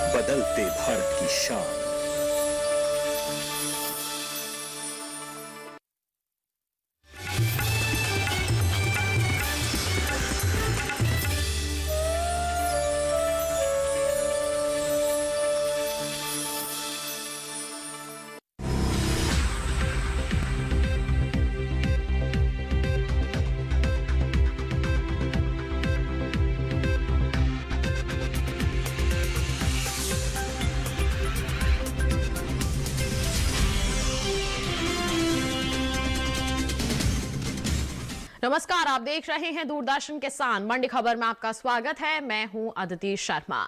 बदलते भारत की शान। नमस्कार, आप देख रहे हैं दूरदर्शन किसान। मंडी खबर में आपका स्वागत है। मैं हूं अदिति शर्मा।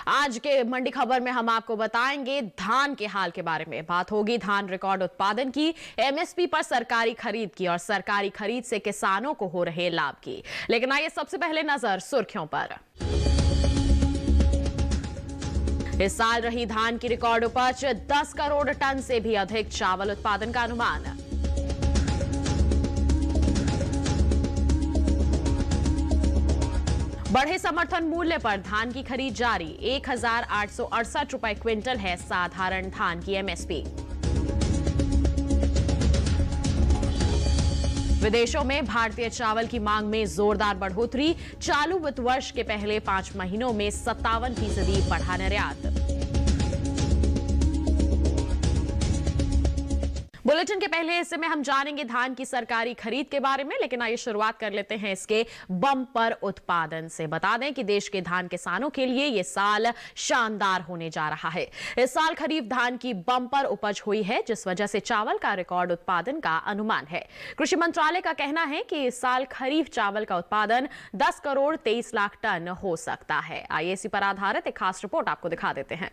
आज के मंडी खबर में हम आपको बताएंगे धान के हाल के बारे में। बात होगी धान रिकॉर्ड उत्पादन की, एमएसपी पर सरकारी खरीद की और सरकारी खरीद से किसानों को हो रहे लाभ की। लेकिन आइए सबसे पहले नजर सुर्खियों पर। इस साल रही धान की रिकॉर्ड उपज, 10 करोड़ टन से भी अधिक चावल उत्पादन का अनुमान। बढ़े समर्थन मूल्य पर धान की खरीद जारी, 1,868 रुपए क्विंटल है साधारण धान की एमएसपी। विदेशों में भारतीय चावल की मांग में जोरदार बढ़ोतरी, चालू वित्त वर्ष के पहले 5 महीनों में 57% बढ़ा निर्यात। बुलेटिन के पहले हिस्से में हम जानेंगे धान की सरकारी खरीद के बारे में, लेकिन आइए शुरुआत कर लेते हैं इसके बम्पर उत्पादन से। बता दें कि देश के धान किसानों के लिए यह साल शानदार होने जा रहा है। इस साल खरीफ धान की बम्पर उपज हुई है, जिस वजह से चावल का रिकॉर्ड उत्पादन का अनुमान है। कृषि मंत्रालय का कहना है कि इस साल खरीफ चावल का उत्पादन 10 करोड़ 23 लाख टन हो सकता है। आइए इसी पर आधारित एक खास रिपोर्ट आपको दिखा देते हैं।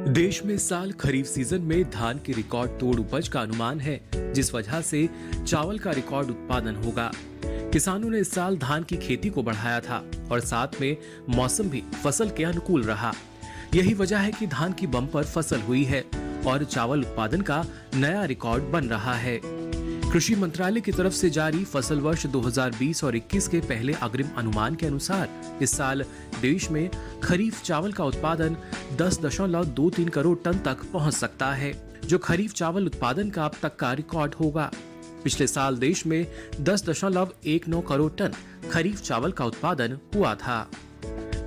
देश में साल खरीफ सीजन में धान की रिकॉर्ड तोड़ उपज का अनुमान है, जिस वजह से चावल का रिकॉर्ड उत्पादन होगा। किसानों ने इस साल धान की खेती को बढ़ाया था और साथ में मौसम भी फसल के अनुकूल रहा। यही वजह है कि धान की बम्पर फसल हुई है और चावल उत्पादन का नया रिकॉर्ड बन रहा है। कृषि मंत्रालय की तरफ से जारी फसल वर्ष 2020 और 21 के पहले अग्रिम अनुमान के अनुसार इस साल देश में खरीफ चावल का उत्पादन 10.23 करोड़ टन तक पहुंच सकता है, जो खरीफ चावल उत्पादन का अब तक का रिकॉर्ड होगा। पिछले साल देश में 10.19 करोड़ टन खरीफ चावल का उत्पादन हुआ था।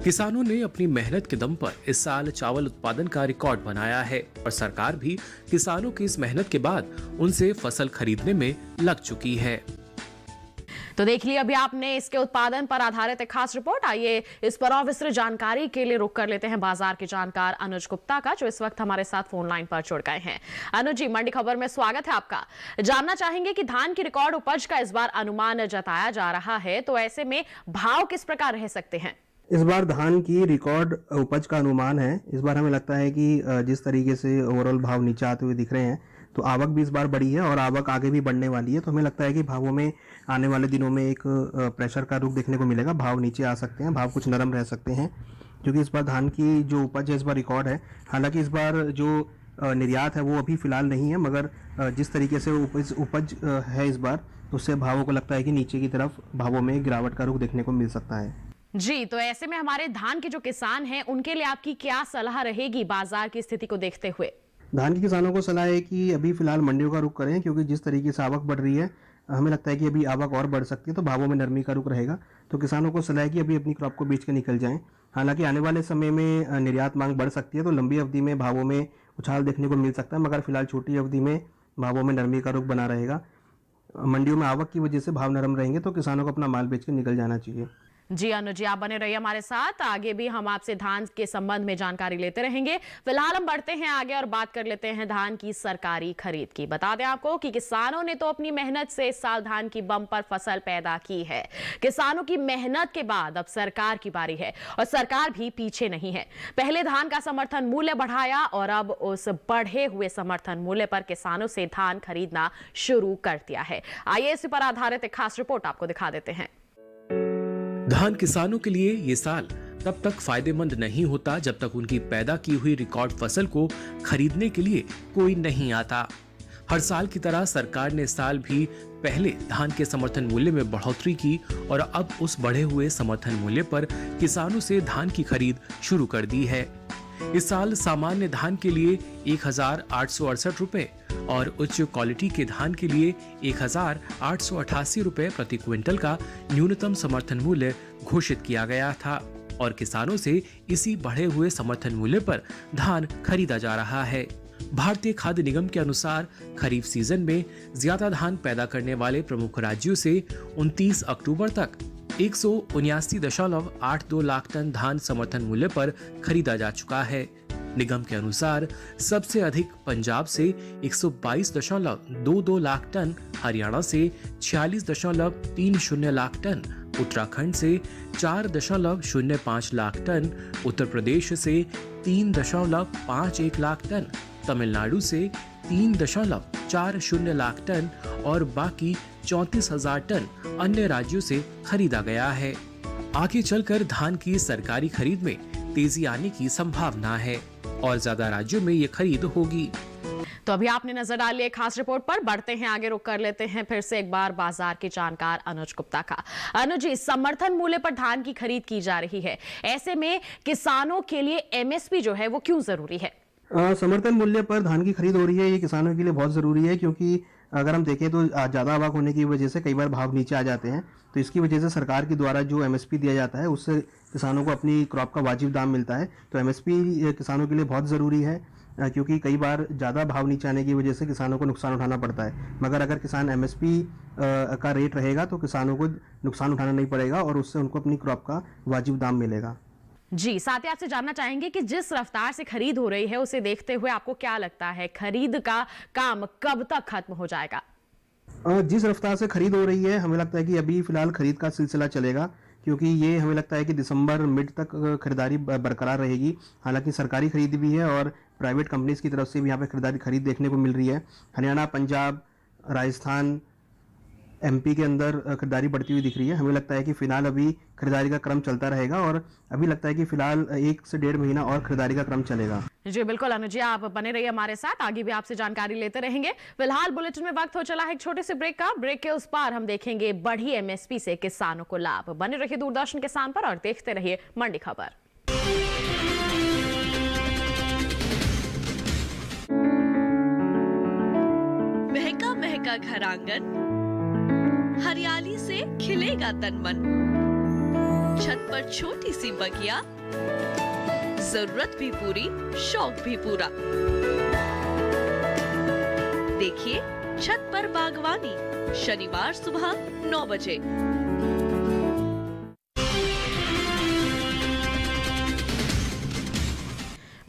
किसानों ने अपनी मेहनत के दम पर इस साल चावल उत्पादन का रिकॉर्ड बनाया है और सरकार भी किसानों की इस मेहनत के बाद उनसे फसल खरीदने में लग चुकी है। तो देख लिया अभी आपने इसके उत्पादन पर आधारित एक खास रिपोर्ट। आइए इस पर और विस्तृत जानकारी के लिए रुक कर लेते हैं बाजार के जानकार अनुज गुप्ता का, जो इस वक्त हमारे साथ फोन लाइन पर जुड़ गए हैं। अनुज जी, मंडी खबर में स्वागत है आपका। जानना चाहेंगे कि धान की रिकॉर्ड उपज का इस बार अनुमान जताया जा रहा है, तो ऐसे में भाव किस प्रकार रह सकते हैं? इस बार धान की रिकॉर्ड उपज का अनुमान है। इस बार हमें लगता है कि जिस तरीके से ओवरऑल भाव नीचे आते हुए दिख रहे हैं, तो आवक भी इस बार बढ़ी है और आवक आगे भी बढ़ने वाली है। तो हमें लगता है कि भावों में आने वाले दिनों में एक प्रेशर का रुख देखने को मिलेगा। भाव नीचे आ सकते हैं, भाव कुछ नरम रह सकते हैं, क्योंकि इस बार धान की जो उपज है इस बार रिकॉर्ड है। हालांकि इस बार जो निर्यात है वो अभी फिलहाल नहीं है, मगर जिस तरीके से उपज है इस बार, उससे भावों को लगता है कि नीचे की तरफ भावों में गिरावट का रुख देखने को मिल सकता है। जी, तो ऐसे में हमारे धान के जो किसान हैं उनके लिए आपकी क्या सलाह रहेगी बाजार की स्थिति को देखते हुए? धान के किसानों को सलाह है कि अभी फिलहाल मंडियों का रुख करें, क्योंकि जिस तरीके से आवक बढ़ रही है हमें लगता है कि अभी आवक और बढ़ सकती है, तो भावों में नरमी का रुख रहेगा। तो किसानों को सलाह है कि अभी अपनी क्रॉप को बेच के निकल जाएं। हालांकि आने वाले समय में निर्यात मांग बढ़ सकती है, तो लंबी अवधि में भावों में उछाल देखने को मिल सकता है, मगर फिलहाल छोटी अवधि में भावों में नरमी का रुख बना रहेगा। मंडियों में आवक की वजह से भाव नरम रहेंगे, तो किसानों को अपना माल बेच के निकल जाना चाहिए। जी अनुज जी, आप बने रहिए हमारे साथ। आगे भी हम आपसे धान के संबंध में जानकारी लेते रहेंगे। फिलहाल हम बढ़ते हैं आगे और बात कर लेते हैं धान की सरकारी खरीद की। बता दें आपको कि किसानों ने तो अपनी मेहनत से इस साल धान की बम्पर फसल पैदा की है। किसानों की मेहनत के बाद अब सरकार की बारी है और सरकार भी पीछे नहीं है। पहले धान का समर्थन मूल्य बढ़ाया और अब उस बढ़े हुए समर्थन मूल्य पर किसानों से धान खरीदना शुरू कर दिया है। आइए इसी पर आधारित एक खास रिपोर्ट आपको दिखा देते हैं। धान किसानों के लिए ये साल तब तक फायदेमंद नहीं होता जब तक उनकी पैदा की हुई रिकॉर्ड फसल को खरीदने के लिए कोई नहीं आता। हर साल की तरह सरकार ने इस साल भी पहले धान के समर्थन मूल्य में बढ़ोतरी की और अब उस बढ़े हुए समर्थन मूल्य पर किसानों से धान की खरीद शुरू कर दी है। इस साल सामान्य धान के लिए 1,868 रुपए और उच्च क्वालिटी के धान के लिए 1,888 रुपए प्रति क्विंटल का न्यूनतम समर्थन मूल्य घोषित किया गया था और किसानों से इसी बढ़े हुए समर्थन मूल्य पर धान खरीदा जा रहा है। भारतीय खाद्य निगम के अनुसार खरीफ सीजन में ज्यादा धान पैदा करने वाले प्रमुख राज्यों से 29 अक्टूबर तक 179.82 लाख टन धान समर्थन मूल्य पर खरीदा जा चुका है। निगम के अनुसार सबसे अधिक पंजाब से 122.22 लाख टन, हरियाणा से 46.30 लाख टन, उत्तराखंड से 4.05 लाख टन, उत्तर प्रदेश से 3.51 लाख टन, तमिलनाडु से 3.40 लाख टन और बाकी 34,000 टन अन्य राज्यों से खरीदा गया है। आगे चलकर धान की सरकारी खरीद में तेजी आने की संभावना है और ज्यादा राज्यों में ये खरीद होगी। तो अभी आपने नजर डाली एक खास रिपोर्ट पर, बढ़ते हैं आगे, रुक कर लेते हैं फिर से एक बार बाजार के जानकार अनुज गुप्ता का। अनुज जी, समर्थन मूल्य पर धान की खरीद की जा रही है, ऐसे में किसानों के लिए एमएसपी जो है वो क्यों जरूरी है? समर्थन मूल्य पर धान की खरीद हो रही है, ये किसानों के लिए बहुत ज़रूरी है, क्योंकि अगर हम देखें तो ज़्यादा आवक होने की वजह से कई बार भाव नीचे आ जाते हैं। तो इसकी वजह से सरकार के द्वारा जो एमएसपी दिया जाता है उससे किसानों को अपनी क्रॉप का वाजिब दाम मिलता है। तो एमएसपी किसानों के लिए बहुत ज़रूरी है, क्योंकि कई बार ज़्यादा भाव नीचे आने की वजह से किसानों को नुकसान उठाना पड़ता है। मगर अगर किसान एमएसपी का रेट रहेगा तो किसानों को नुकसान उठाना नहीं पड़ेगा और उससे उनको अपनी क्रॉप का वाजिब दाम मिलेगा। जी, साथ ही आपसे जानना चाहेंगे कि जिस रफ्तार से खरीद हो रही है उसे देखते हुए आपको क्या लगता है खरीद का काम कब तक खत्म हो जाएगा? जिस रफ्तार से खरीद हो रही है हमें लगता है कि अभी फिलहाल खरीद का सिलसिला चलेगा, क्योंकि ये हमें लगता है कि दिसंबर मिड तक खरीदारी बरकरार रहेगी। हालांकि सरकारी खरीद भी है और प्राइवेट कंपनीज की तरफ से भी यहाँ पे खरीद देखने को मिल रही है। हरियाणा, पंजाब, राजस्थान, एमपी के अंदर खरीदारी बढ़ती हुई दिख रही है। हमें लगता है कि फिलहाल अभी खरीदारी का क्रम चलता रहेगा और अभी लगता है कि फिलहाल 1 से 1.5 महीना और खरीदारी का क्रम चलेगा। जी बिल्कुल अनुज जी, आप बने रहिए हमारे साथ, आगे भी आपसे जानकारी लेते रहेंगे। फिलहाल बुलेटिन में वक्त हो चला है एक छोटे से ब्रेक का। ब्रेक के उस पार हम देखेंगे बढ़ी एमएसपी से किसानों को लाभ। बने रहिए दूरदर्शन किसान पर और देखते रहिए मंडी खबर। महका महका घर आंगन, हरियाली से खिलेगा तन मन, छत पर छोटी सी बगिया, जरूरत भी पूरी, शौक भी पूरा। देखिए छत पर बागवानी, शनिवार सुबह 9 बजे।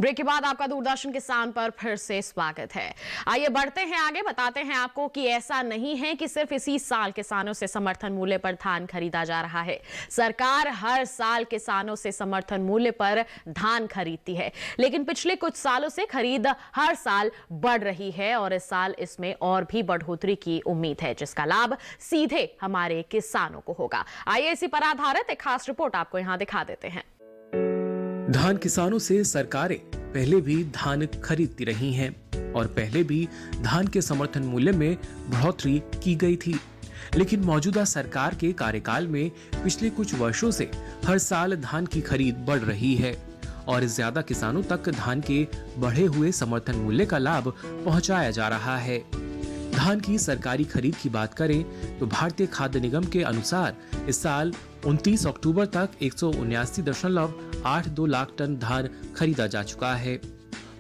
ब्रेक के बाद आपका दूरदर्शन किसान पर फिर से स्वागत है। आइए बढ़ते हैं आगे, बताते हैं आपको कि ऐसा नहीं है कि सिर्फ इसी साल किसानों से समर्थन मूल्य पर धान खरीदा जा रहा है। सरकार हर साल किसानों से समर्थन मूल्य पर धान खरीदती है, लेकिन पिछले कुछ सालों से खरीद हर साल बढ़ रही है और इस साल इसमें और भी बढ़ोतरी की उम्मीद है, जिसका लाभ सीधे हमारे किसानों को होगा। आइए इसी पर आधारित एक खास रिपोर्ट आपको यहाँ दिखा देते हैं। धान किसानों से सरकारें पहले भी धान खरीदती रही हैं और पहले भी धान के समर्थन मूल्य में बढ़ोतरी की गई थी, लेकिन मौजूदा सरकार के कार्यकाल में पिछले कुछ वर्षों से हर साल धान की खरीद बढ़ रही है और ज्यादा किसानों तक धान के बढ़े हुए समर्थन मूल्य का लाभ पहुंचाया जा रहा है। धान की सरकारी खरीद की बात करें तो भारतीय खाद्य निगम के अनुसार इस साल 29 अक्टूबर तक 179.82 लाख टन धान खरीदा जा चुका है।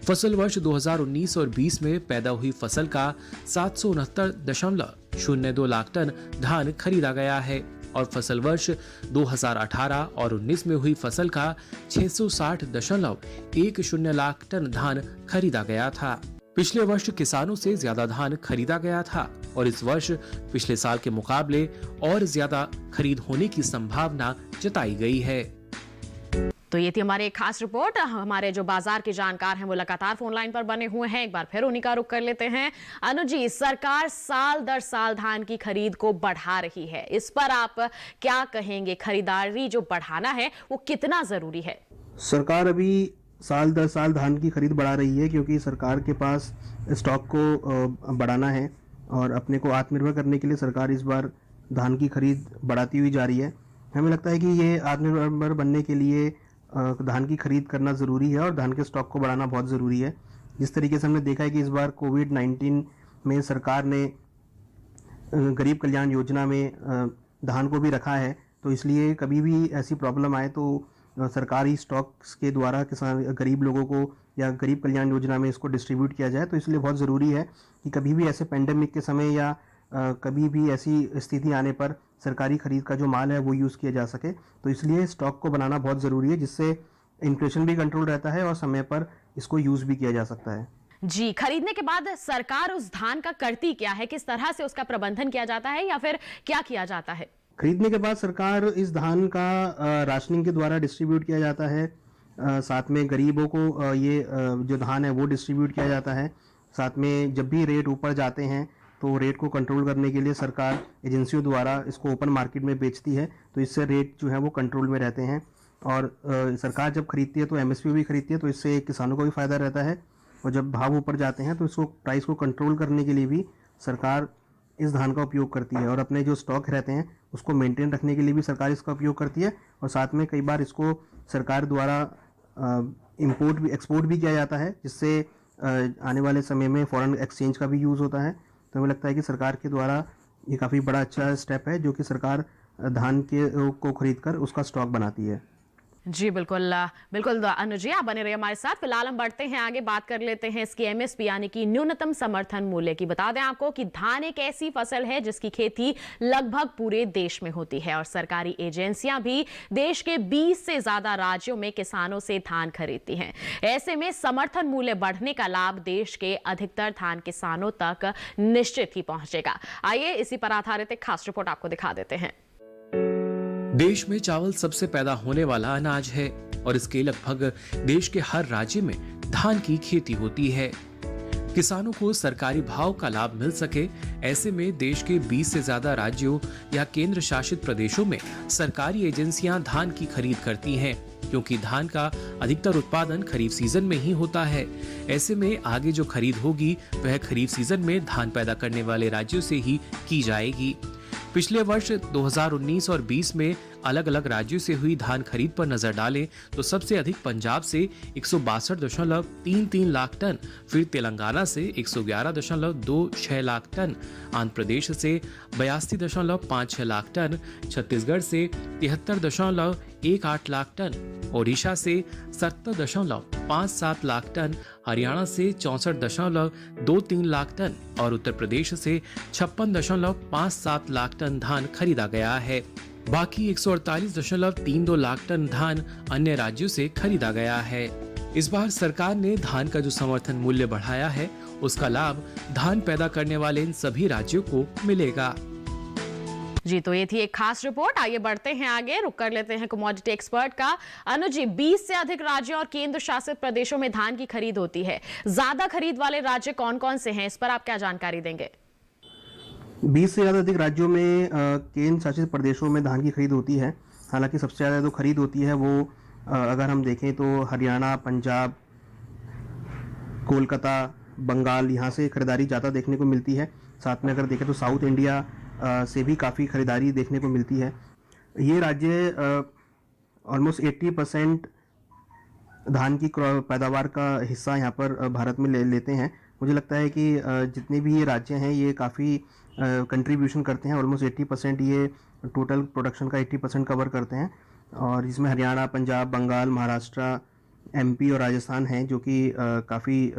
फसल वर्ष 2019 और 20 में पैदा हुई फसल का 769.02 लाख टन धान खरीदा गया है और फसल वर्ष 2018 और 19 में हुई फसल का 660.10 लाख टन धान खरीदा गया था। पिछले वर्ष किसानों से ज्यादा धान खरीदा गया था और इस वर्ष पिछले साल के मुकाबले और ज्यादा खरीद होने की संभावना जताई गई है। तो ये थी हमारी एक खास रिपोर्ट। हमारे जो बाजार के जानकार हैं वो लगातार फोन लाइन पर बने हुए हैं, एक बार फिर उन्हीं का रुख कर लेते हैं। अनुज जी, सरकार साल दर साल धान की खरीद को बढ़ा रही है, इस पर आप क्या कहेंगे? खरीदारी जो बढ़ाना है वो कितना जरूरी है? सरकार अभी साल दर साल धान की खरीद बढ़ा रही है, क्योंकि सरकार के पास स्टॉक को बढ़ाना है और अपने को आत्मनिर्भर करने के लिए सरकार इस बार धान की खरीद बढ़ाती हुई जा रही है। हमें लगता है कि ये आत्मनिर्भर बनने के लिए धान की खरीद करना ज़रूरी है और धान के स्टॉक को बढ़ाना बहुत ज़रूरी है। जिस तरीके से हमने देखा है कि इस बार कोविड-19 में सरकार ने गरीब कल्याण योजना में धान को भी रखा है, तो इसलिए कभी भी ऐसी प्रॉब्लम आए तो सरकारी स्टॉक्स के द्वारा किसान गरीब लोगों को या गरीब कल्याण योजना में इसको डिस्ट्रीब्यूट किया जाए। तो इसलिए बहुत ज़रूरी है कि कभी भी ऐसे पेंडेमिक के समय या कभी भी ऐसी स्थिति आने पर सरकारी खरीद का जो माल है वो यूज़ किया जा सके। तो इसलिए स्टॉक को बनाना बहुत ज़रूरी है, जिससे इन्फ्लेशन भी कंट्रोल रहता है और समय पर इसको यूज़ भी किया जा सकता है। जी, खरीदने के बाद सरकार उस धान का करती क्या है, किस तरह से उसका प्रबंधन किया जाता है या फिर क्या किया जाता है? खरीदने के बाद सरकार इस धान का राशनिंग के द्वारा डिस्ट्रीब्यूट किया जाता है। साथ में गरीबों को ये जो धान है वो डिस्ट्रीब्यूट किया जाता है। साथ में जब भी रेट ऊपर जाते हैं तो रेट को कंट्रोल करने के लिए सरकार एजेंसियों द्वारा इसको ओपन मार्केट में बेचती है, तो इससे रेट जो है वो कंट्रोल में रहते हैं। और सरकार जब खरीदती है तो एमएसपी भी खरीदती है, तो इससे किसानों को भी फ़ायदा रहता है। और जब भाव ऊपर जाते हैं तो इसको प्राइस को कंट्रोल करने के लिए भी सरकार इस धान का उपयोग करती है। और अपने जो स्टॉक रहते हैं उसको मेंटेन रखने के लिए भी सरकार इसका उपयोग करती है। और साथ में कई बार इसको सरकार द्वारा इंपोर्ट भी एक्सपोर्ट भी किया जाता है, जिससे आने वाले समय में फॉरेन एक्सचेंज का भी यूज़ होता है। तो हमें लगता है कि सरकार के द्वारा ये काफ़ी बड़ा अच्छा स्टेप है जो कि सरकार धान के को खरीद कर उसका स्टॉक बनाती है। जी बिल्कुल बिल्कुल अनुज जी, आप बने रहिए हमारे साथ। फिलहाल हम बढ़ते हैं आगे, बात कर लेते हैं इसकी एमएसपी यानी कि न्यूनतम समर्थन मूल्य की। बता दें आपको कि धान एक ऐसी फसल है जिसकी खेती लगभग पूरे देश में होती है और सरकारी एजेंसियां भी देश के 20 से ज्यादा राज्यों में किसानों से धान खरीदती हैं। ऐसे में समर्थन मूल्य बढ़ने का लाभ देश के अधिकतर धान किसानों तक निश्चित ही पहुंचेगा। आइए इसी पर आधारित एक खास रिपोर्ट आपको दिखा देते हैं। देश में चावल सबसे पैदा होने वाला अनाज है और इसके लगभग देश के हर राज्य में धान की खेती होती है। किसानों को सरकारी भाव का लाभ मिल सके, ऐसे में देश के 20 से ज्यादा राज्यों या केंद्र शासित प्रदेशों में सरकारी एजेंसियां धान की खरीद करती हैं, क्योंकि धान का अधिकतर उत्पादन खरीफ सीजन में ही होता है। ऐसे में आगे जो खरीद होगी वह खरीफ सीजन में धान पैदा करने वाले राज्यों से ही की जाएगी। पिछले वर्ष 2019 और 20 में अलग अलग राज्यों से हुई धान खरीद पर नजर डालें तो सबसे अधिक पंजाब से 162.33 लाख टन, फिर तेलंगाना से 111.26 लाख टन, आंध्र प्रदेश से 82.56 लाख टन, छत्तीसगढ़ से 73.18 लाख टन, ओडिशा से 70.57 लाख टन, हरियाणा से 64.23 लाख टन और उत्तर प्रदेश से 56.57 लाख टन धान खरीदा गया है। बाकी 148.32 लाख टन धान अन्य राज्यों से खरीदा गया है। इस बार सरकार ने धान का जो समर्थन मूल्य बढ़ाया है उसका लाभ धान पैदा करने वाले इन सभी राज्यों को मिलेगा। जी, तो ये थी एक खास रिपोर्ट। आइए बढ़ते हैं आगे, रुक कर लेते हैं कमोडिटी एक्सपर्ट का। अनुज जी, 20 से अधिक राज्यों और केंद्र शासित प्रदेशों में धान की खरीद होती है। ज्यादा खरीद वाले राज्य कौन कौन से हैं, इस पर आप क्या जानकारी देंगे? 20 से ज़्यादा अधिक राज्यों में केंद्र शासित प्रदेशों में धान की खरीद होती है। हालांकि सबसे ज़्यादा जो खरीद होती है वो अगर हम देखें तो हरियाणा, पंजाब, कोलकाता, बंगाल, यहाँ से खरीदारी ज़्यादा देखने को मिलती है। साथ में अगर देखें तो साउथ इंडिया से भी काफ़ी खरीदारी देखने को मिलती है। ये राज्य ऑलमोस्ट 80% धान की पैदावार का हिस्सा यहाँ पर भारत में लेते हैं। मुझे लगता है कि जितने भी ये राज्य हैं ये काफ़ी कंट्रीब्यूशन करते हैं। ऑलमोस्ट 80% ये टोटल प्रोडक्शन का 80% कवर करते हैं। और इसमें हरियाणा, पंजाब, बंगाल, महाराष्ट्र, एमपी और राजस्थान हैं जो कि काफ़ी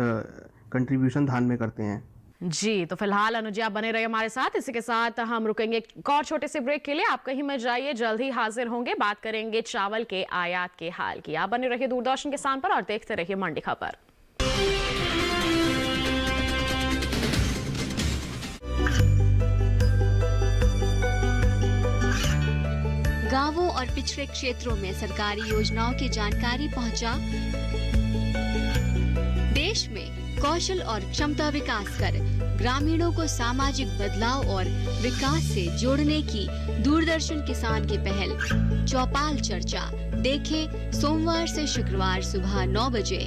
कंट्रीब्यूशन धान में करते हैं। जी, तो फिलहाल अनुज आप बने रहे हमारे साथ। इसी के साथ हम रुकेंगे एक और छोटे से ब्रेक के लिए। आप कहीं मत जाइए, जल्द ही हाजिर होंगे। बात करेंगे चावल के आयात के हाल की। आप बने रहिए दूरदर्शन किसान पर और देखते रहिए मंडी खबर। गांवों और पिछड़े क्षेत्रों में सरकारी योजनाओं की जानकारी पहुंचा। देश में कौशल और क्षमता विकास कर ग्रामीणों को सामाजिक बदलाव और विकास से जोड़ने की दूरदर्शन किसान की पहल चौपाल चर्चा देखें सोमवार से शुक्रवार सुबह 9 बजे।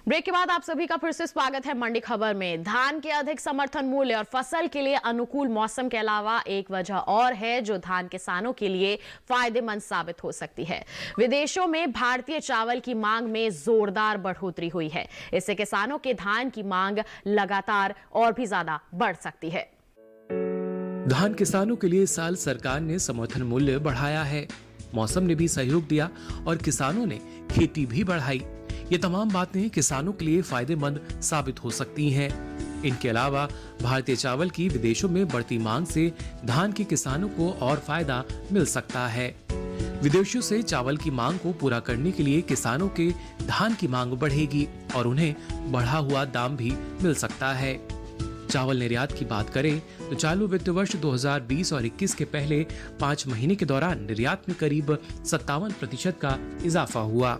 ब्रेक के बाद आप सभी का फिर से स्वागत है मंडी खबर में। धान के अधिक समर्थन मूल्य और फसल के लिए अनुकूल मौसम के अलावा एक वजह और है जो धान किसानों के लिए फायदेमंद साबित हो सकती है। विदेशों में भारतीय चावल की मांग में जोरदार बढ़ोतरी हुई है। इससे किसानों के धान की मांग लगातार और भी ज्यादा बढ़ सकती है। धान किसानों के लिए इस साल सरकार ने समर्थन मूल्य बढ़ाया है। मौसम ने भी सहयोग दिया और किसानों ने खेती भी बढ़ाई। ये तमाम बातें किसानों के लिए फायदेमंद साबित हो सकती हैं। इनके अलावा भारतीय चावल की विदेशों में बढ़ती मांग से धान के किसानों को और फायदा मिल सकता है। विदेशों से चावल की मांग को पूरा करने के लिए किसानों के धान की मांग बढ़ेगी और उन्हें बढ़ा हुआ दाम भी मिल सकता है। चावल निर्यात की बात करें तो चालू वित्त वर्ष 2020 और 21 के पहले 5 महीने के दौरान निर्यात में करीब 57% का इजाफा हुआ।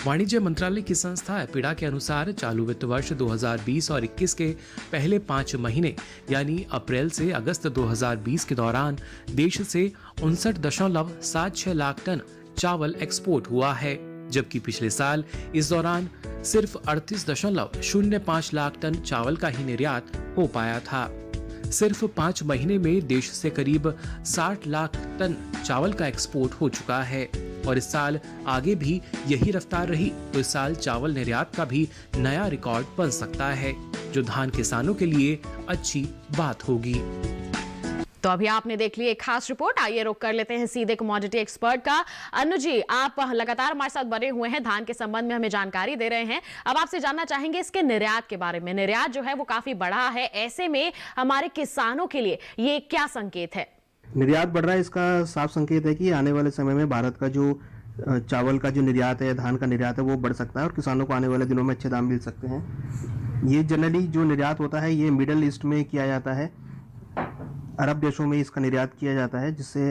वाणिज्य मंत्रालय की संस्था एपिडा के अनुसार चालू वित्त वर्ष 2020 और 21 के पहले 5 महीने यानी अप्रैल से अगस्त 2020 के दौरान देश से 59.76 लाख टन चावल एक्सपोर्ट हुआ है, जबकि पिछले साल इस दौरान सिर्फ 38.05 लाख टन चावल का ही निर्यात हो पाया था। सिर्फ 5 महीने में देश से करीब 60 लाख टन चावल का एक्सपोर्ट हो चुका है और इस साल आगे भी यही रफ्तार रही तो इस साल चावल निर्यात का भी नया रिकॉर्ड बन सकता है, जो धान किसानों के लिए अच्छी बात होगी। तो अभी आपने देख ली एक खास रिपोर्ट। आइए रुक कर लेते हैं सीधे कमोडिटी एक्सपर्ट का। अनु जी, आप लगातार हमारे साथ बने हुए हैं, धान के संबंध में हमें जानकारी दे रहे हैं। अब आपसे जानना चाहेंगे इसके निर्यात के बारे में। निर्यात जो है वो काफी बढ़ा है, ऐसे में हमारे किसानों के लिए ये क्या संकेत है? निर्यात बढ़ रहा है, इसका साफ संकेत है कि आने वाले समय में भारत का जो चावल का जो निर्यात है, धान का निर्यात है, वो बढ़ सकता है और किसानों को आने वाले दिनों में अच्छे दाम मिल सकते हैं। ये जनरली जो निर्यात होता है ये मिडल ईस्ट में किया जाता है, अरब देशों में इसका निर्यात किया जाता है, जिससे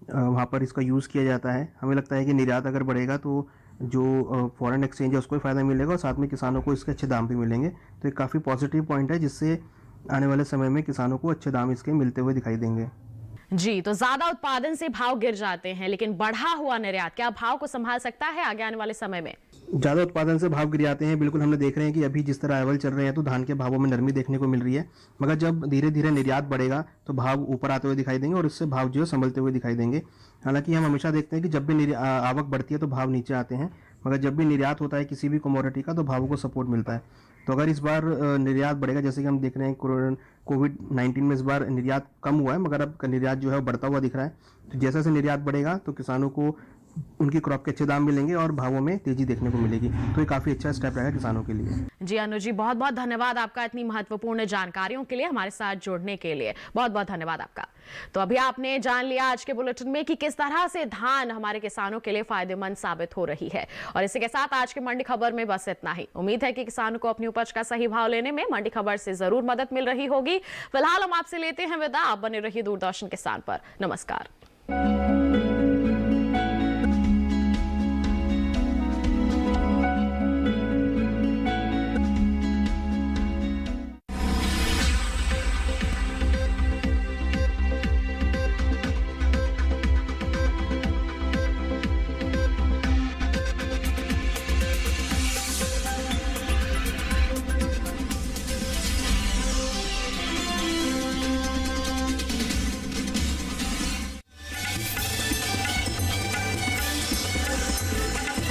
वहाँ पर इसका यूज़ किया जाता है। हमें लगता है कि निर्यात अगर बढ़ेगा तो जो फॉरेन एक्सचेंज है उसको फ़ायदा मिलेगा और साथ में किसानों को इसके अच्छे दाम भी मिलेंगे। तो एक काफ़ी पॉजिटिव पॉइंट है, जिससे आने वाले समय में किसानों को अच्छे दाम इसके मिलते हुए दिखाई देंगे। जी, तो ज्यादा उत्पादन से भाव गिर जाते हैं, लेकिन बढ़ा हुआ निर्यात क्या भाव को संभाल सकता है आगे आने वाले समय में? ज़्यादा उत्पादन से भाव गिर जाते हैं, बिल्कुल। हमने देख रहे हैं कि अभी जिस तरह अरवल चल रहे हैं तो धान के भावों में नरमी देखने को मिल रही है, मगर जब धीरे धीरे निर्यात बढ़ेगा तो भाव ऊपर आते हुए दिखाई देंगे और इससे भाव जो है संभलते हुए दिखाई देंगे। हालांकि हम हमेशा देखते हैं कि जब भी आवक बढ़ती है तो भाव नीचे आते हैं, मगर जब भी निर्यात होता है किसी भी कमोडिटी का तो भावों को सपोर्ट मिलता है। तो अगर इस बार निर्यात बढ़ेगा, जैसे कि हम देख रहे हैं कोविड-19 में इस बार निर्यात कम हुआ है, मगर अब निर्यात जो है वो बढ़ता हुआ दिख रहा है। तो जैसे जैसे निर्यात बढ़ेगा तो किसानों को उनकी क्रॉप के अच्छे दाम मिलेंगे और भावों में तेजी देखने को मिलेगी। तो ये काफी अच्छा स्टेप रहेगा किसानों के लिए। जी अनु जी, बहुत बहुत धन्यवाद आपका इतनी महत्वपूर्ण जानकारियों के लिए, हमारे साथ जुड़ने के लिए बहुत बहुत धन्यवाद आपका। तो अभी आपने जान लिया आज के बुलेटिन में कि किस तरह से धान हमारे किसानों के लिए फायदेमंद साबित हो रही है। और इसी के साथ आज के मंडी खबर में बस इतना ही। उम्मीद है कि किसानों को अपनी उपज का सही भाव लेने में मंडी खबर से जरूर मदद मिल रही होगी। फिलहाल हम आपसे लेते हैं विदा। आप बने रहिए दूरदर्शन किसान पर। नमस्कार।